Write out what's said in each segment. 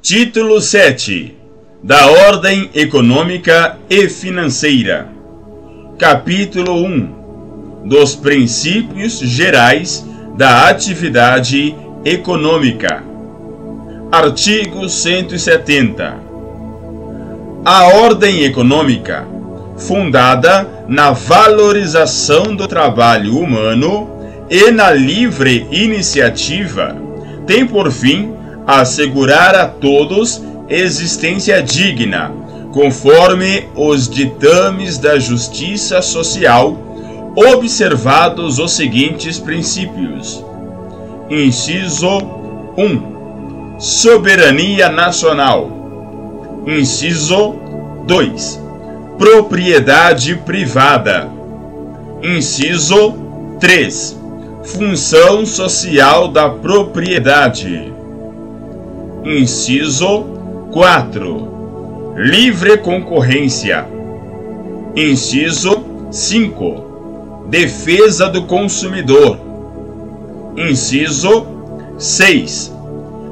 Título 7 da Ordem Econômica e Financeira. Capítulo 1 dos Princípios Gerais da Atividade Econômica. Artigo 170. A ordem econômica, fundada na valorização do trabalho humano e na livre iniciativa, tem por fim assegurar a todos existência digna, conforme os ditames da justiça social, observados os seguintes princípios. Inciso 1. Soberania nacional. Inciso 2. Propriedade privada. Inciso 3. Função social da propriedade. Inciso 4. Livre concorrência. Inciso 5. Defesa do consumidor. Inciso 6.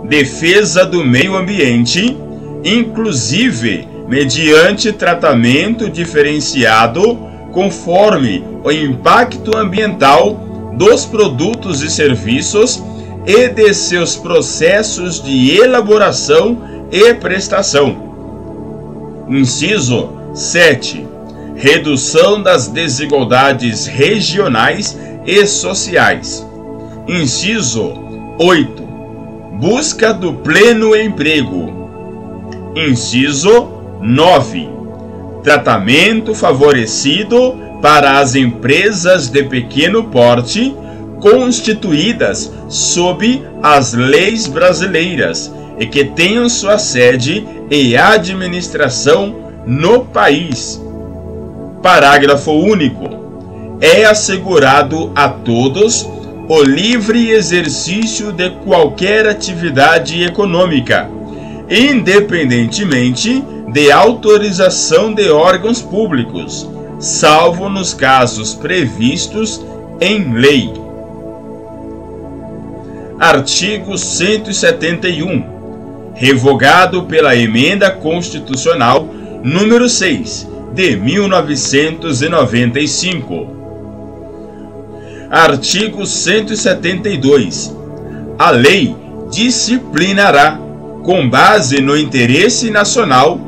Defesa do meio ambiente, inclusive mediante tratamento diferenciado conforme o impacto ambiental dos produtos e serviços e de seus processos de elaboração e prestação. Inciso 7. Redução das desigualdades regionais e sociais. Inciso 8. Busca do pleno emprego. Inciso 9. Tratamento favorecido para as empresas de pequeno porte constituídas sob as leis brasileiras e que tenham sua sede e administração no país. Parágrafo único. É assegurado a todos o livre exercício de qualquer atividade econômica, independentemente de autorização de órgãos públicos, salvo nos casos previstos em lei. Artigo 171. Revogado pela Emenda Constitucional número 6, de 1995. Artigo 172. A lei disciplinará, com base no interesse nacional,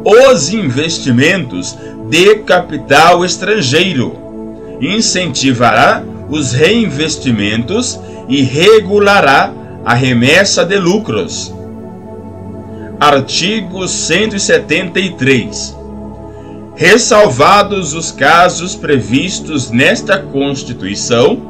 os investimentos de capital estrangeiro, incentivará os reinvestimentos e regulará a remessa de lucros. Artigo 173. Ressalvados os casos previstos nesta Constituição,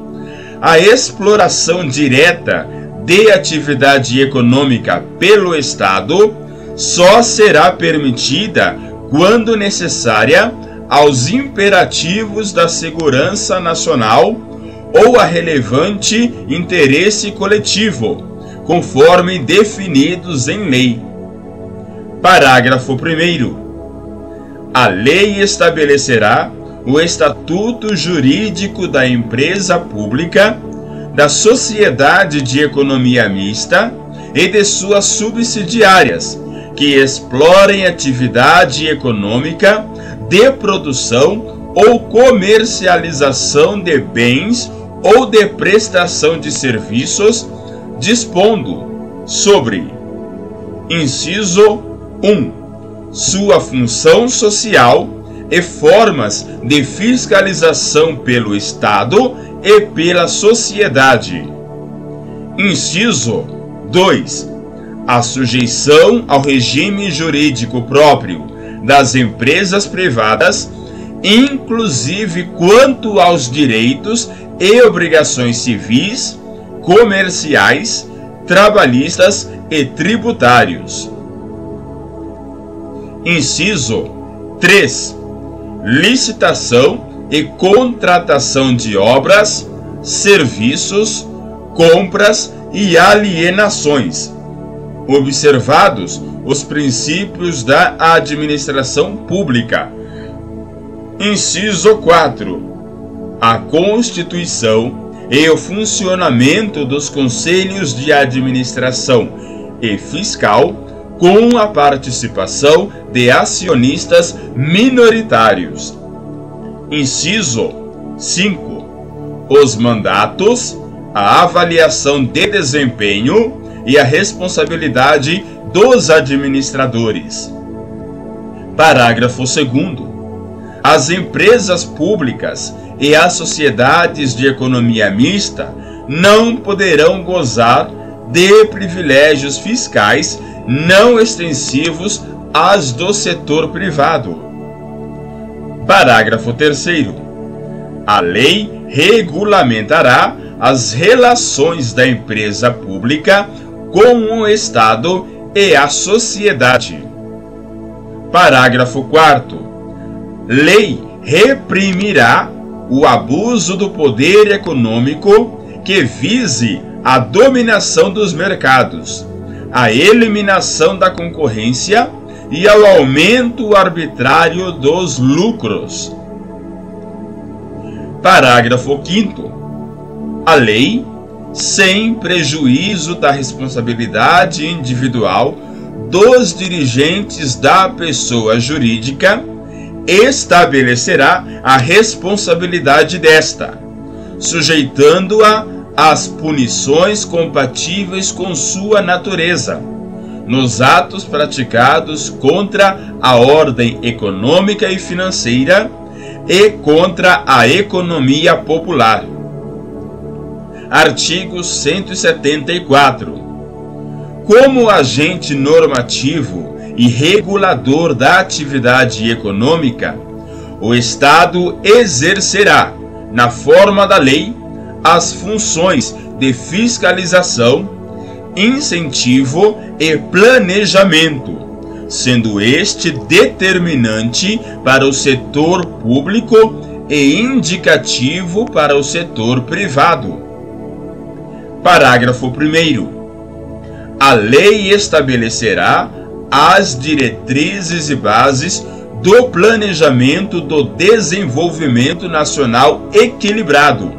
a exploração direta de atividade econômica pelo Estado só será permitida quando necessária aos imperativos da segurança nacional ou a relevante interesse coletivo, conforme definidos em lei. Parágrafo 1º. A lei estabelecerá o estatuto jurídico da empresa pública, da sociedade de economia mista e de suas subsidiárias, que explorem atividade econômica de produção ou comercialização de bens ou de prestação de serviços, dispondo sobre: inciso 1. Sua função social e formas de fiscalização pelo Estado e pela sociedade. Inciso 2. A sujeição ao regime jurídico próprio das empresas privadas, inclusive quanto aos direitos e obrigações civis, comerciais, trabalhistas e tributários. Inciso 3. Licitação e contratação de obras, serviços, compras e alienações, observados os princípios da administração pública. Inciso 4. A Constituição e o funcionamento dos conselhos de administração e fiscal com a participação de acionistas minoritários. Inciso 5. Os mandatos, a avaliação de desempenho e a responsabilidade dos administradores. Parágrafo 2º. As empresas públicas e as sociedades de economia mista não poderão gozar de privilégios fiscais não extensivos às do setor privado. Parágrafo 3º. A lei regulamentará as relações da empresa pública com o Estado e a sociedade. Parágrafo 4º. Lei reprimirá o abuso do poder econômico que vise a dominação dos mercados, a eliminação da concorrência e ao aumento arbitrário dos lucros. Parágrafo 5º. A lei, sem prejuízo da responsabilidade individual dos dirigentes da pessoa jurídica, estabelecerá a responsabilidade desta, sujeitando-a às punições compatíveis com sua natureza, nos atos praticados contra a ordem econômica e financeira e contra a economia popular. Artigo 174. Como agente normativo e regulador da atividade econômica, o Estado exercerá, na forma da lei, as funções de fiscalização, incentivo e planejamento, sendo este determinante para o setor público e indicativo para o setor privado. Parágrafo 1º. A lei estabelecerá as diretrizes e bases do planejamento do desenvolvimento nacional equilibrado,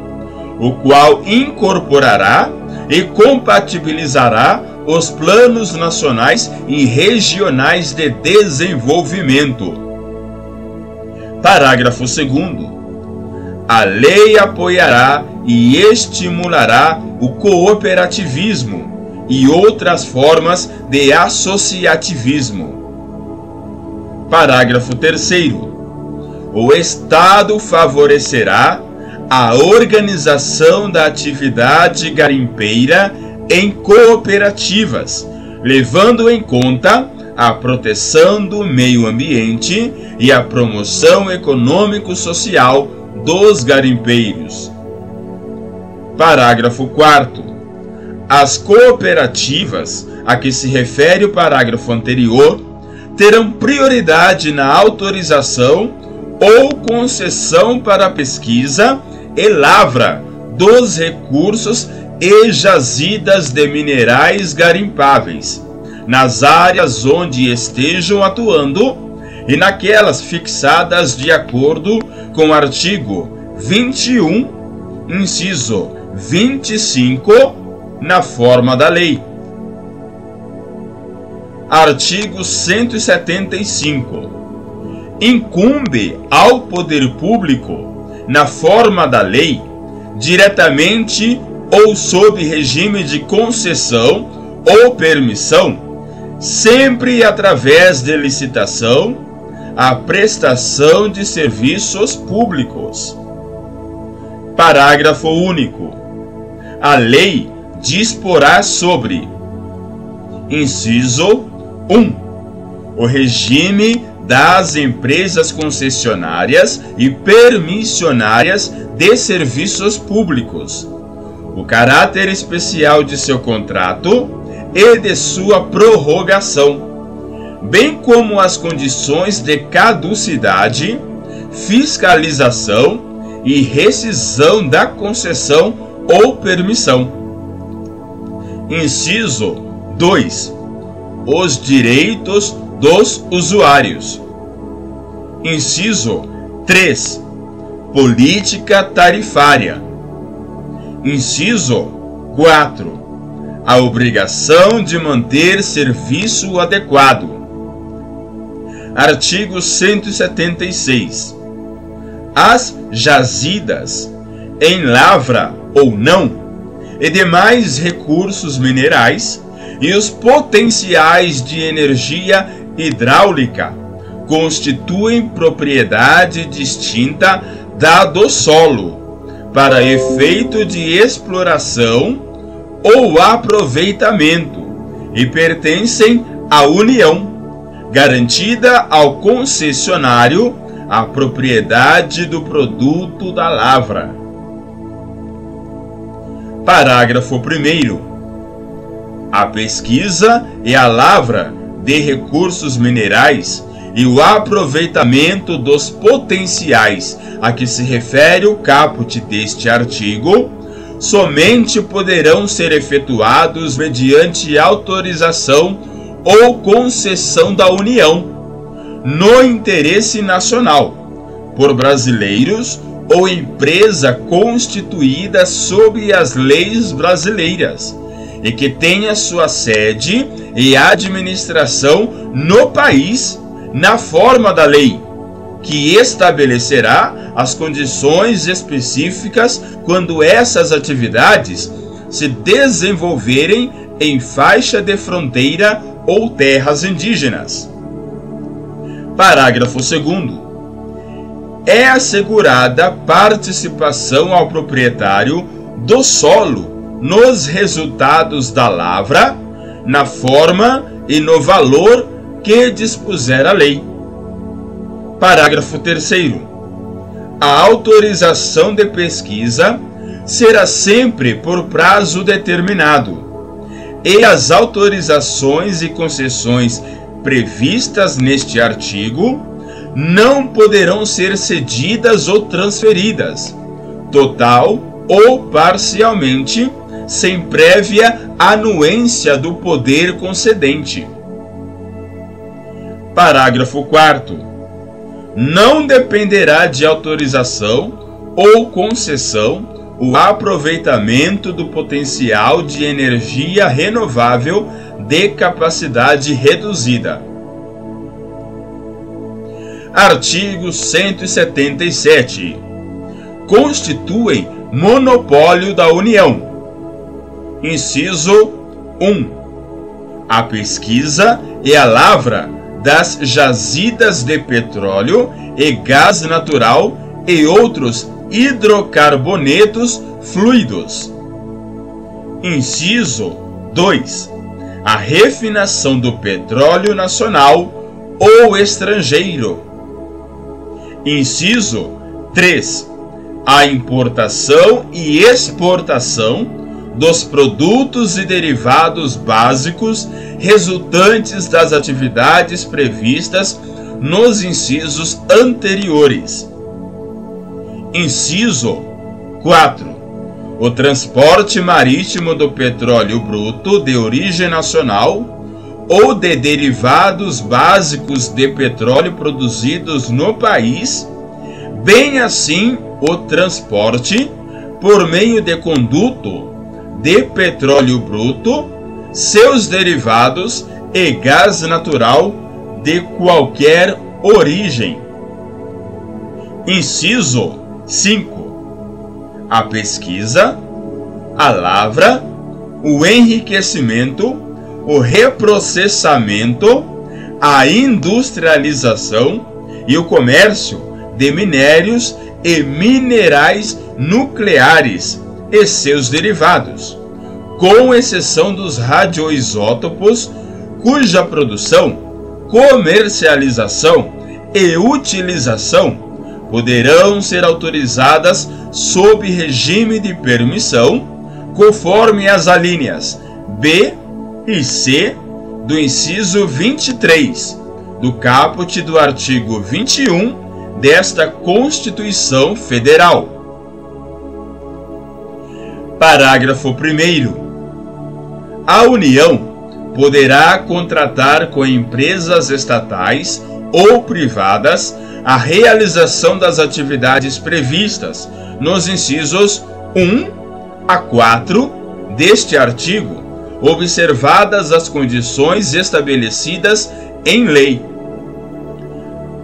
o qual incorporará e compatibilizará os planos nacionais e regionais de desenvolvimento. Parágrafo 2º. A lei apoiará e estimulará o cooperativismo e outras formas de associativismo. Parágrafo 3º. O Estado favorecerá a organização da atividade garimpeira em cooperativas, levando em conta a proteção do meio ambiente e a promoção econômico-social dos garimpeiros. Parágrafo 4º. As cooperativas a que se refere o parágrafo anterior terão prioridade na autorização ou concessão para pesquisa e lavra dos recursos e jazidas de minerais garimpáveis, nas áreas onde estejam atuando e naquelas fixadas de acordo com o artigo 21, inciso 25, na forma da lei. Artigo 175. Incumbe ao poder público, na forma da lei, diretamente ou sob regime de concessão ou permissão, sempre através de licitação, a prestação de serviços públicos. Parágrafo único. A lei disporá sobre: inciso 1. O regime das empresas concessionárias e permissionárias de serviços públicos, o caráter especial de seu contrato e de sua prorrogação, bem como as condições de caducidade, fiscalização e rescisão da concessão ou permissão. Inciso 2. Os direitos dos usuários. Inciso 3. Política tarifária. Inciso 4. a obrigação de manter serviço adequado. Artigo 176. As jazidas, em lavra ou não, e demais recursos minerais e os potenciais de energia hidráulica constituem propriedade distinta da do solo, para efeito de exploração ou aproveitamento, e pertencem à União, garantida ao concessionário a propriedade do produto da lavra. Parágrafo 1º. A pesquisa e a lavra de recursos minerais e o aproveitamento dos potenciais a que se refere o caput deste artigo somente poderão ser efetuados mediante autorização ou concessão da União, no interesse nacional, por brasileiros ou empresa constituída sob as leis brasileiras e que tenha sua sede e administração no país, na forma da lei, que estabelecerá as condições específicas quando essas atividades se desenvolverem em faixa de fronteira ou terras indígenas. Parágrafo 2º. É assegurada participação ao proprietário do solo nos resultados da lavra, na forma e no valor que dispuser a lei. Parágrafo 3º. A autorização de pesquisa será sempre por prazo determinado, e as autorizações e concessões previstas neste artigo não poderão ser cedidas ou transferidas, total ou parcialmente, sem prévia anuência do poder concedente. Parágrafo 4º. Não dependerá de autorização ou concessão o aproveitamento do potencial de energia renovável de capacidade reduzida. Artigo 177. Constituem monopólio da União. Inciso 1. A pesquisa e a lavra das jazidas de petróleo e gás natural e outros hidrocarbonetos fluidos. Inciso 2. A refinação do petróleo nacional ou estrangeiro. Inciso 3. A importação e exportação dos produtos e derivados básicos resultantes das atividades previstas nos incisos anteriores. Inciso 4. O transporte marítimo do petróleo bruto de origem nacional ou de derivados básicos de petróleo produzidos no país, bem assim o transporte por meio de conduto de petróleo bruto, seus derivados e gás natural de qualquer origem. Inciso 5. A pesquisa, a lavra, o enriquecimento, o reprocessamento, a industrialização e o comércio de minérios e minerais nucleares e seus derivados, com exceção dos radioisótopos, cuja produção, comercialização e utilização poderão ser autorizadas sob regime de permissão, conforme as alíneas B e C do inciso 23 do caput do artigo 21 desta Constituição Federal. Parágrafo 1º. A União poderá contratar com empresas estatais ou privadas a realização das atividades previstas nos incisos 1 a 4 deste artigo, observadas as condições estabelecidas em lei.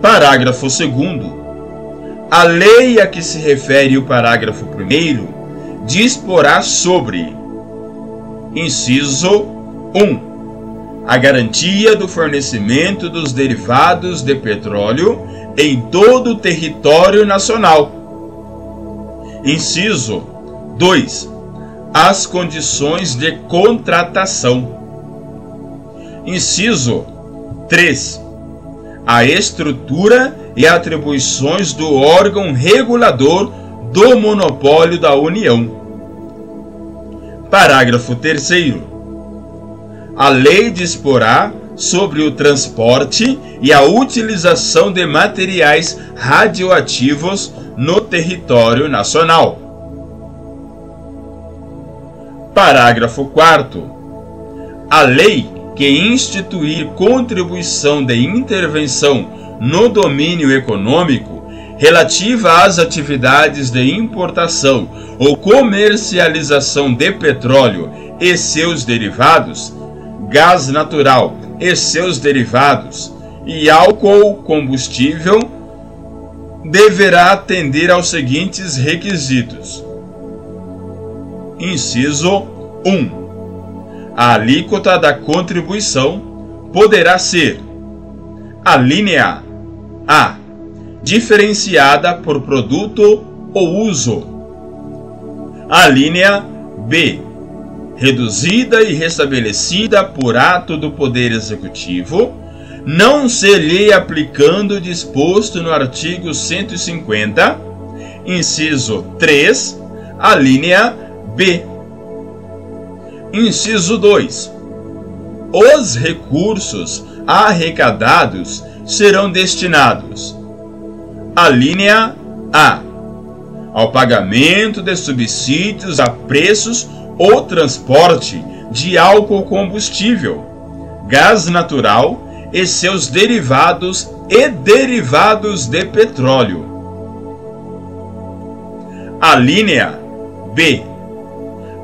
Parágrafo 2º. A lei a que se refere o parágrafo 1º disporá sobre: inciso 1. A garantia do fornecimento dos derivados de petróleo em todo o território nacional. Inciso 2. As condições de contratação. Inciso 3. A estrutura e atribuições do órgão regulador do monopólio da União. Parágrafo 3º. A lei disporá sobre o transporte e a utilização de materiais radioativos no território nacional. Parágrafo 4º. A lei que instituir contribuição de intervenção no domínio econômico relativa às atividades de importação ou comercialização de petróleo e seus derivados, gás natural e seus derivados e álcool combustível deverá atender aos seguintes requisitos. Inciso 1. A alíquota da contribuição poderá ser: alínea A, diferenciada por produto ou uso; alínea B, reduzida e restabelecida por ato do Poder Executivo, não se lhe aplicando o disposto no artigo 150, inciso 3, alínea B. Inciso 2. Os recursos arrecadados serão destinados: alínea A, ao pagamento de subsídios a preços ou transporte de álcool combustível, gás natural e seus derivados e derivados de petróleo. Alínea B,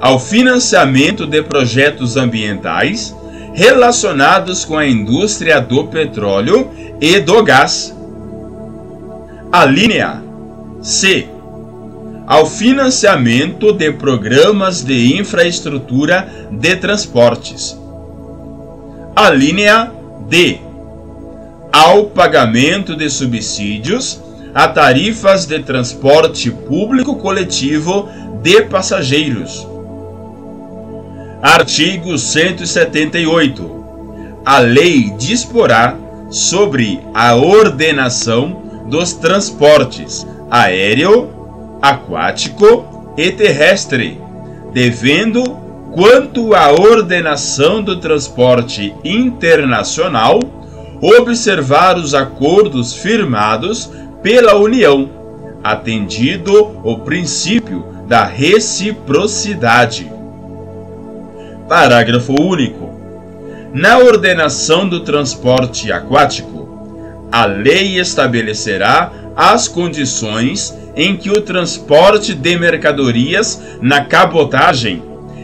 ao financiamento de projetos ambientais relacionados com a indústria do petróleo e do gás. Alínea C, ao financiamento de programas de infraestrutura de transportes. Alínea D, ao pagamento de subsídios a tarifas de transporte público coletivo de passageiros. Artigo 178. A lei disporá sobre a ordenação dos transportes aéreo, aquático e terrestre, devendo, quanto à ordenação do transporte internacional, observar os acordos firmados pela União, atendido o princípio da reciprocidade. Parágrafo único. Na ordenação do transporte aquático, a lei estabelecerá as condições em que o transporte de mercadorias na cabotagem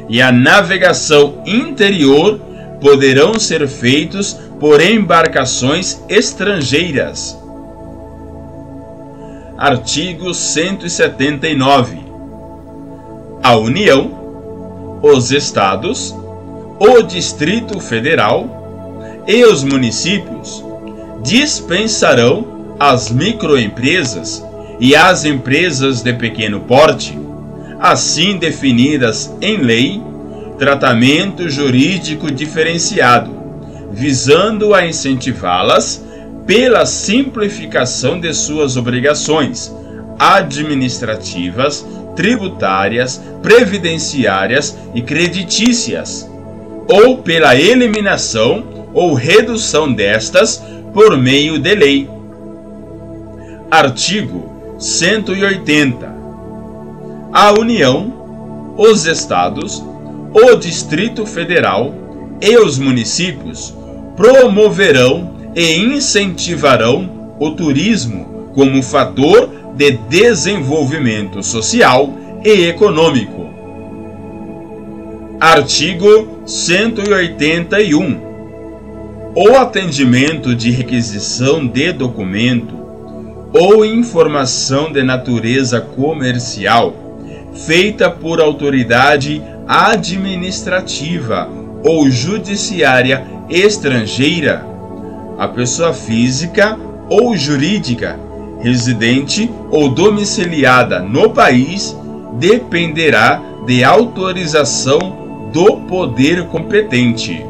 e a navegação interior poderão ser feitos por embarcações estrangeiras. Artigo 179. A União, os Estados, o Distrito Federal e os municípios dispensarão às microempresas e às empresas de pequeno porte, assim definidas em lei, tratamento jurídico diferenciado, visando a incentivá-las pela simplificação de suas obrigações administrativas, tributárias, previdenciárias e creditícias, ou pela eliminação ou redução destas por meio de lei. Artigo 180. A União, os Estados, o Distrito Federal e os municípios promoverão e incentivarão o turismo como fator de desenvolvimento social e econômico. Artigo 181. O atendimento de requisição de documento ou informação de natureza comercial feita por autoridade administrativa ou judiciária estrangeira, a pessoa física ou jurídica residente ou domiciliada no país dependerá de autorização do poder competente.